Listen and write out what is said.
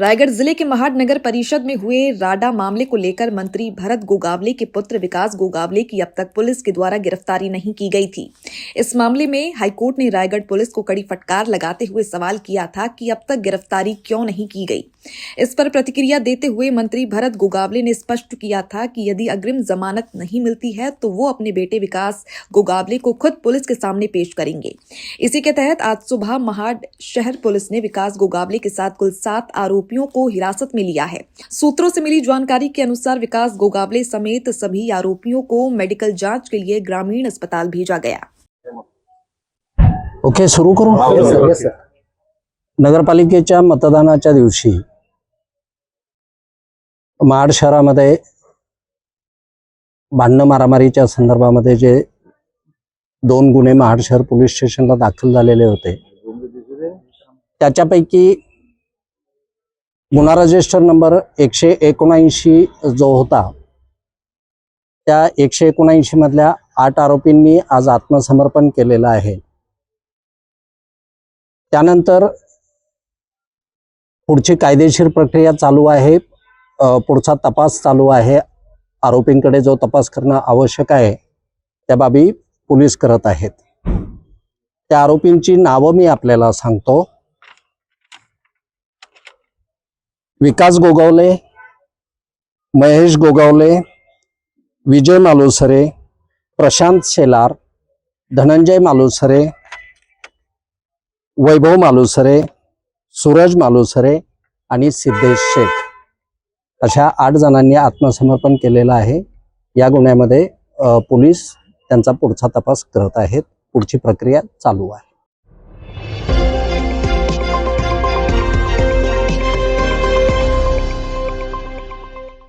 रायगढ़ जिले के महाड नगर परिषद में हुए राडा मामले को लेकर मंत्री भरत गोगावले के पुत्र विकास गोगावले की अब तक पुलिस के द्वारा गिरफ्तारी नहीं की गई थी। इस मामले में हाईकोर्ट ने रायगढ़ पुलिस को कड़ी फटकार लगाते हुए सवाल किया था कि अब तक गिरफ्तारी क्यों नहीं की गई। इस पर प्रतिक्रिया देते हुए मंत्री भरत गोगावले ने स्पष्ट किया था कि यदि अग्रिम जमानत नहीं मिलती है तो वो अपने बेटे विकास गोगावले को खुद पुलिस के सामने पेश करेंगे। इसी के तहत आज सुबह महाड शहर पुलिस ने विकास गोगावले के साथ कुल 7 आरोपियों को हिरासत में लिया है। सूत्रों से मिली जानकारी के अनुसार विकास गोगावले समेत सभी आरोपियों को मेडिकल जांच के लिए ग्रामीण अस्पताल भेजा गया। ओके, सुरू करू। नगरपालिकेच्या मतदानाच्या दिवशी महाड शहरामध्ये भांडण मारामारीच्या संदर्भामध्ये जे 2 गुन्हे महाड शहर पोलीस स्टेशनला दाखल झालेले होते, त्याच्यापैकी गुन्हा रजिस्टर नंबर 179 जो होता, त्या 179 मधल्या 8 आरोपींनी आज आत्मसमर्पण केलेलं आहे। त्यानंतर पुढची कायदेशीर प्रक्रिया चालू आहे, पुढचा तपास चालू आहे। आरोपींकडे जो तपास करणं आवश्यक आहे त्या बाबी पोलीस करत आहेत। त्या आरोपींची नावं मी आपल्याला सांगतो। विकास गोगावले, महेश गोगावले, विजय मालुसरे, प्रशांत शेलार, धनंजय मालुसरे, वैभव मालुसरे, सूरज मालुसरे आणि सिद्धेश शेख अशा 8 जणांनी आत्मसमर्पण केलेलं आहे। या गुन्ह्यामध्ये पोलीस त्यांचा पुढचा तपास करत आहेत। पुढची प्रक्रिया चालू आहे।